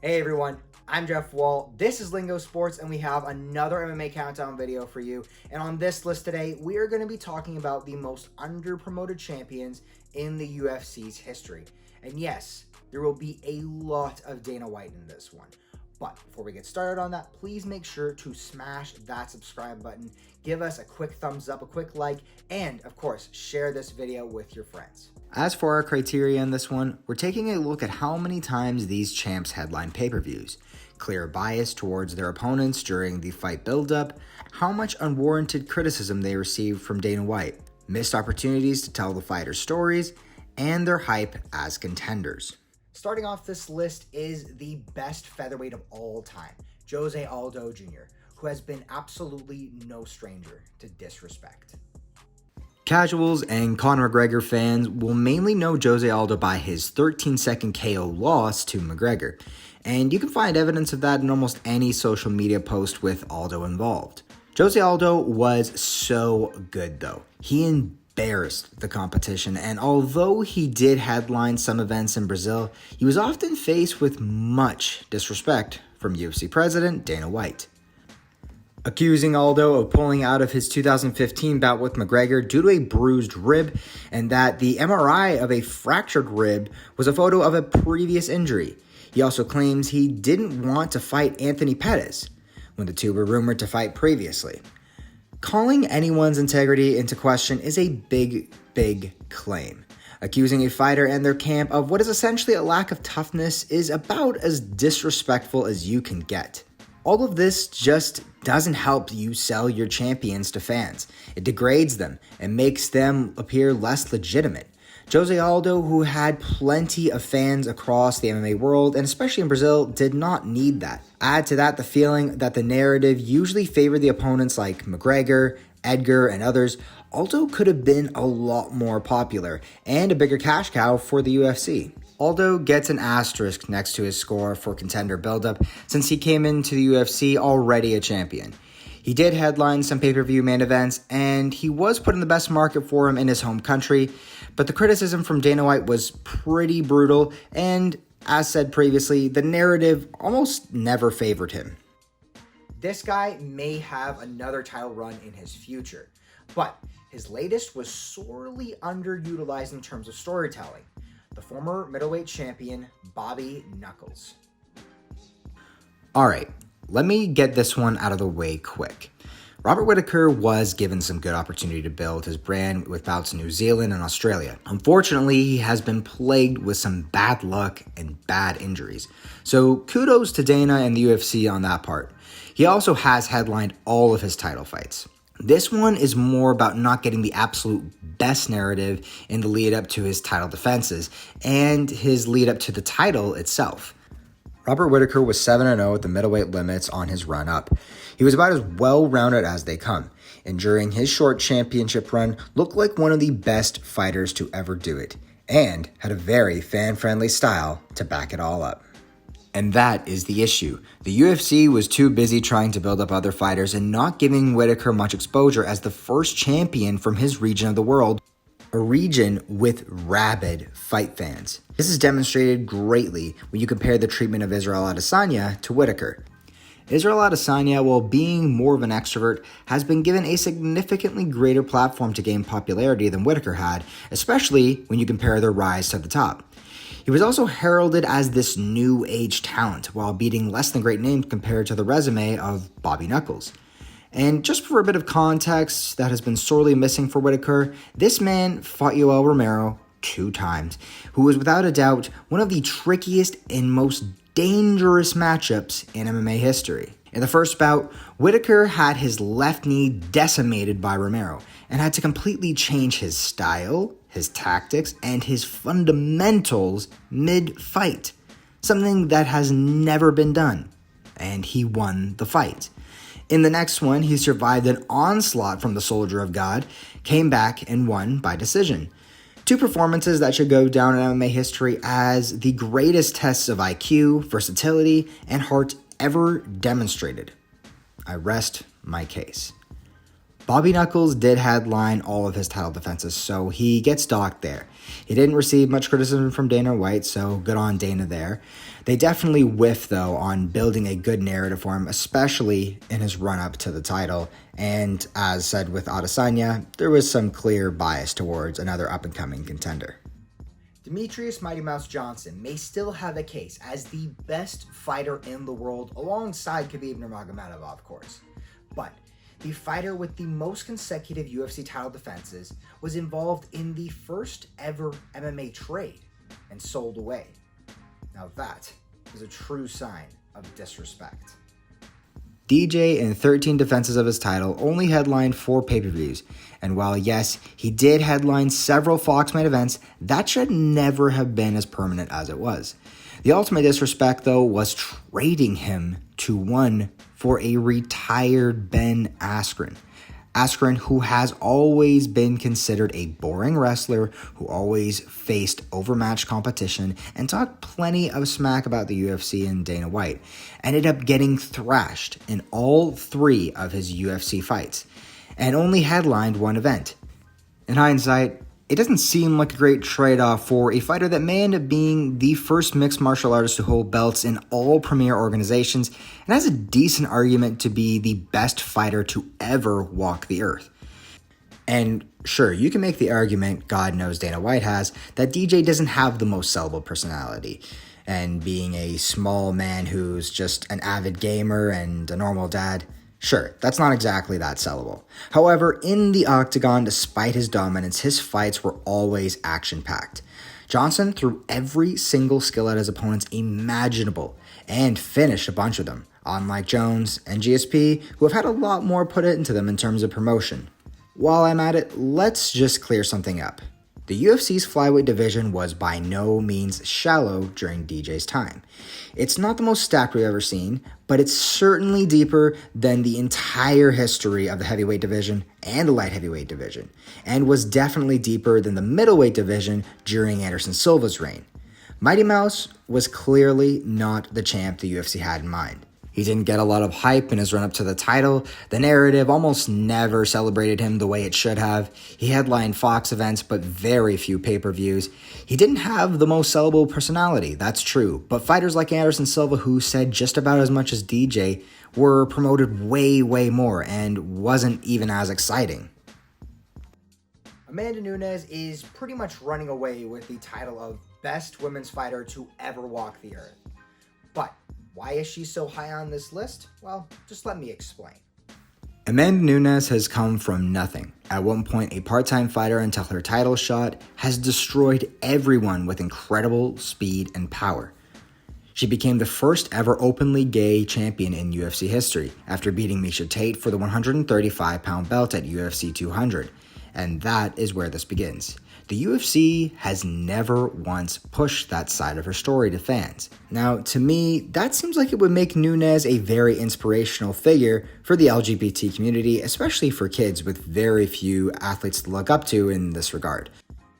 Hey everyone, I'm Jeff Wall. This is Lingo Sports, and we have another MMA countdown video for you. And on this list today, we are going to be talking about the most underpromoted champions in the UFC's history. And yes, there will be a lot of Dana White in this one. But before we get started on that, please make sure to smash that subscribe button, give us a quick thumbs up, a quick like, and of course, share this video with your friends. As for our criteria in this one, we're taking a look at how many times these champs headline pay-per-views, clear bias towards their opponents during the fight build-up, how much unwarranted criticism they received from Dana White, missed opportunities to tell the fighters' stories, and their hype as contenders. Starting off this list is the best featherweight of all time, Jose Aldo Jr., who has been absolutely no stranger to disrespect. Casuals and Conor McGregor fans will mainly know Jose Aldo by his 13-second KO loss to McGregor, and you can find evidence of that in almost any social media post with Aldo involved. Jose Aldo was so good though. He embarrassed the competition, and although he did headline some events in Brazil, he was often faced with much disrespect from UFC president Dana White, accusing Aldo of pulling out of his 2015 bout with McGregor due to a bruised rib, and that the MRI of a fractured rib was a photo of a previous injury. He also claims he didn't want to fight Anthony Pettis when the two were rumored to fight previously. Calling anyone's integrity into question is a big claim. Accusing a fighter and their camp of what is essentially a lack of toughness is about as disrespectful as you can get. All of this just doesn't help you sell your champions to fans. It degrades them and makes them appear less legitimate. Jose Aldo, who had plenty of fans across the MMA world, and especially in Brazil, did not need that. Add to that the feeling that the narrative usually favored the opponents like McGregor, Edgar, and others. Aldo could have been a lot more popular and a bigger cash cow for the UFC. Aldo gets an asterisk next to his score for contender buildup since he came into the UFC already a champion. He did headline some pay-per-view main events, and he was put in the best market for him in his home country, but the criticism from Dana White was pretty brutal, and as said previously, the narrative almost never favored him. This guy may have another title run in his future, but his latest was sorely underutilized in terms of storytelling. The former middleweight champion, Bobby Knuckles. Alright, let me get this one out of the way quick. Robert Whittaker was given some good opportunity to build his brand with bouts in New Zealand and Australia. Unfortunately, he has been plagued with some bad luck and bad injuries. So kudos to Dana and the UFC on that part. He also has headlined all of his title fights. This one is more about not getting the absolute best narrative in the lead up to his title defenses and his lead up to the title itself. Robert Whittaker was 7-0 at the middleweight limits on his run up. He was about as well-rounded as they come, and during his short championship run, looked like one of the best fighters to ever do it, and had a very fan-friendly style to back it all up. And that is the issue. The UFC was too busy trying to build up other fighters and not giving Whittaker much exposure as the first champion from his region of the world, a region with rabid fight fans. This is demonstrated greatly when you compare the treatment of Israel Adesanya to Whittaker. Israel Adesanya, while being more of an extrovert, has been given a significantly greater platform to gain popularity than Whittaker had, especially when you compare their rise to the top. He was also heralded as this new age talent while beating less than great names compared to the resume of Bobby Knuckles. And just for a bit of context that has been sorely missing for Whittaker, this man fought Yoel Romero 2 times, who was without a doubt one of the trickiest and most dangerous matchups in MMA history. In the first bout, Whittaker had his left knee decimated by Romero and had to completely change his style, his tactics, and his fundamentals mid-fight, something that has never been done, and he won the fight. In the next one, he survived an onslaught from the Soldier of God, came back, and won by decision. 2 performances that should go down in MMA history as the greatest tests of IQ, versatility, and heart ever demonstrated. I rest my case. Bobby Knuckles did headline all of his title defenses, so he gets docked there. He didn't receive much criticism from Dana White, so good on Dana there. They definitely whiffed, though, on building a good narrative for him, especially in his run-up to the title. And as said with Adesanya, there was some clear bias towards another up-and-coming contender. Demetrious Mighty Mouse Johnson may still have a case as the best fighter in the world, alongside Khabib Nurmagomedov, of course. But the fighter with the most consecutive UFC title defenses was involved in the first ever MMA trade and sold away. Now that is a true sign of disrespect. DJ, in 13 defenses of his title, only headlined 4 pay-per-views. And while yes, he did headline several Fox main events, that should never have been as permanent as it was. The ultimate disrespect, though, was trading him to one for a retired Ben Askren. Askren, who has always been considered a boring wrestler, who always faced overmatched competition and talked plenty of smack about the UFC and Dana White, ended up getting thrashed in all 3 of his UFC fights, and only headlined one event. In hindsight, it doesn't seem like a great trade-off for a fighter that may end up being the first mixed martial artist to hold belts in all premier organizations and has a decent argument to be the best fighter to ever walk the earth. And sure, you can make the argument, God knows Dana White has, that DJ doesn't have the most sellable personality. And being a small man who's just an avid gamer and a normal dad, sure, that's not exactly that sellable. However, in the octagon, despite his dominance, his fights were always action-packed. Johnson threw every single skill at his opponents imaginable and finished a bunch of them, unlike Jones and GSP, who have had a lot more put into them in terms of promotion. While I'm at it, let's just clear something up. The UFC's flyweight division was by no means shallow during DJ's time. It's not the most stacked we've ever seen, but it's certainly deeper than the entire history of the heavyweight division and the light heavyweight division, and was definitely deeper than the middleweight division during Anderson Silva's reign. Mighty Mouse was clearly not the champ the UFC had in mind. He didn't get a lot of hype in his run-up to the title. The narrative almost never celebrated him the way it should have. He headlined Fox events, but very few pay-per-views. He didn't have the most sellable personality, that's true. But fighters like Anderson Silva, who said just about as much as DJ, were promoted way more and wasn't even as exciting. Amanda Nunes is pretty much running away with the title of best women's fighter to ever walk the earth. But why is she so high on this list? Well, just let me explain. Amanda Nunes has come from nothing. At one point, a part-time fighter until her title shot, has destroyed everyone with incredible speed and power. She became the first ever openly gay champion in UFC history after beating Miesha Tate for the 135-pound belt at UFC 200. And that is where this begins. The UFC has never once pushed that side of her story to fans. Now, to me, that seems like it would make Nunes a very inspirational figure for the LGBT community, especially for kids with very few athletes to look up to in this regard.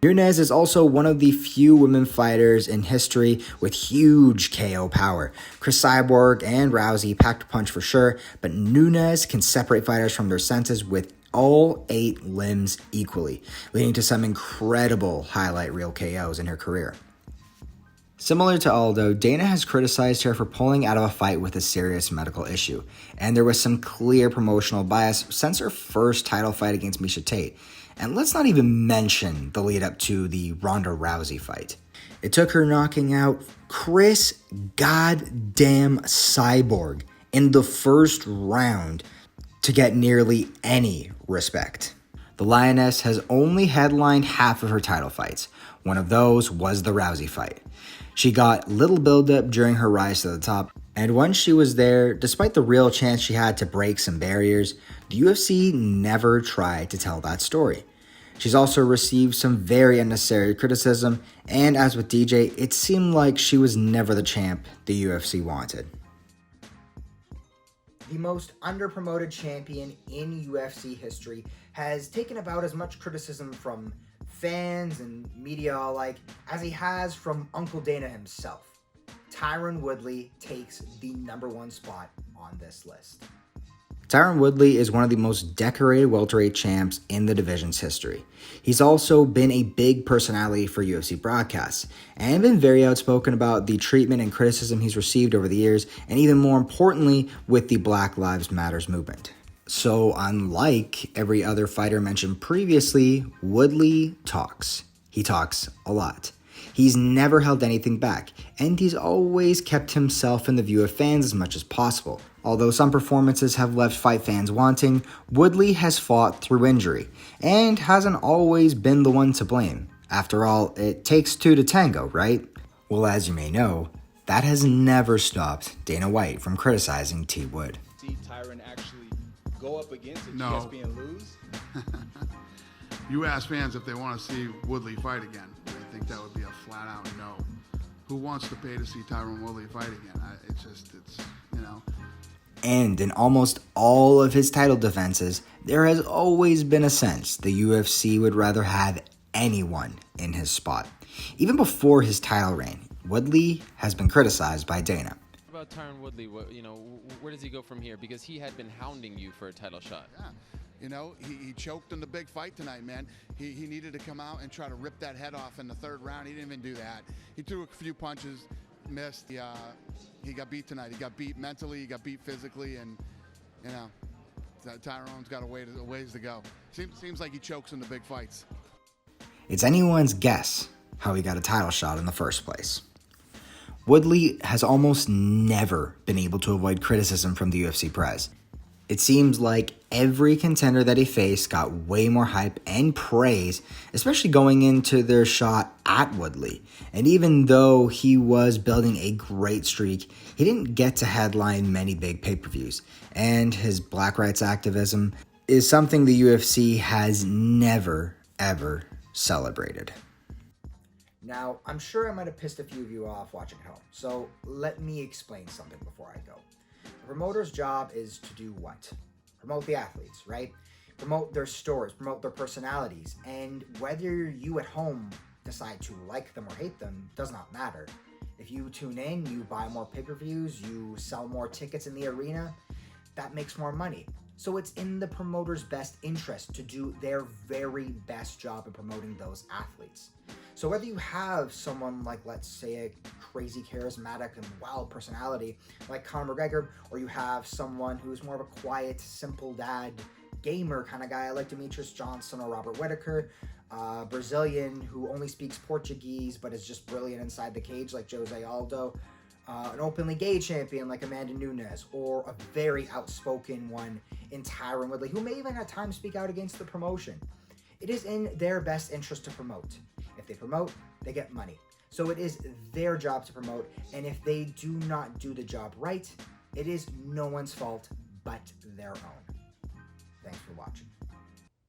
Nunes is also one of the few women fighters in history with huge KO power. Chris Cyborg and Rousey packed a punch for sure, but Nunes can separate fighters from their senses with all 8 limbs equally, leading to some incredible highlight reel KOs in her career. Similar to Aldo, Dana has criticized her for pulling out of a fight with a serious medical issue, and there was some clear promotional bias since her first title fight against Miesha Tate. And let's not even mention the lead up to the Ronda Rousey fight. It took her knocking out Chris goddamn Cyborg in the first round to get nearly any respect. The Lioness has only headlined half of her title fights. One of those was the Rousey fight. She got little build-up during her rise to the top, and once she was there, despite the real chance she had to break some barriers, the UFC never tried to tell that story. She's also received some very unnecessary criticism, and as with DJ, it seemed like she was never the champ the UFC wanted. The most underpromoted champion in UFC history has taken about as much criticism from fans and media alike as he has from Uncle Dana himself. Tyron Woodley takes the #1 spot on this list. Tyron Woodley is one of the most decorated welterweight champs in the division's history. He's also been a big personality for UFC broadcasts and been very outspoken about the treatment and criticism he's received over the years, and even more importantly, with the Black Lives Matters movement. So unlike every other fighter mentioned previously, Woodley talks. He talks a lot. He's never held anything back, and he's always kept himself in the view of fans as much as possible. Although some performances have left fight fans wanting, Woodley has fought through injury, and hasn't always been the one to blame. After all, it takes two to tango, right? Well, as you may know, that has never stopped Dana White from criticizing T. Wood. See Tyron actually go up against a No. GSP and lose? You ask fans if they want to see Woodley fight again. I think that would be a flat-out no. Who wants to pay to see Tyron Woodley fight again? And in almost all of his title defenses, there has always been a sense the UFC would rather have anyone in his spot. Even before his title reign, Woodley has been criticized by Dana. About Tyron Woodley, where does he go from here? Because he had been hounding you for a title shot. Yeah. You know, he choked in the big fight tonight, man. He needed to come out and try to rip that head off in the third round. He didn't even do that. He threw a few punches, missed. He got beat tonight. He got beat mentally, he got beat physically, and, you know, Tyron's got a ways to go. Seems like he chokes in the big fights. It's anyone's guess how he got a title shot in the first place. Woodley has almost never been able to avoid criticism from the UFC press. It seems like every contender that he faced got way more hype and praise, especially going into their shot at Woodley. And even though he was building a great streak, he didn't get to headline many big pay-per-views. And his black rights activism is something the UFC has never, ever celebrated. Now, I'm sure I might have pissed a few of you off watching at home, so let me explain something before I go. A promoter's job is to do what? Promote the athletes, right? Promote their stories, promote their personalities, and whether you at home decide to like them or hate them does not matter. If you tune in, you buy more pay-per-views, you sell more tickets in the arena, that makes more money. So it's in the promoter's best interest to do their very best job in promoting those athletes. So whether you have someone like, let's say, a crazy charismatic and wild personality like Conor McGregor, or you have someone who's more of a quiet, simple dad, gamer kind of guy like Demetrious Johnson or Robert Whittaker, Brazilian who only speaks Portuguese but is just brilliant inside the cage like Jose Aldo, an openly gay champion like Amanda Nunes, or a very outspoken one in Tyron Woodley, who may even at times speak out against the promotion. It is in their best interest to promote. If they promote, they get money. So it is their job to promote, and if they do not do the job right, it is no one's fault but their own. Thanks for watching.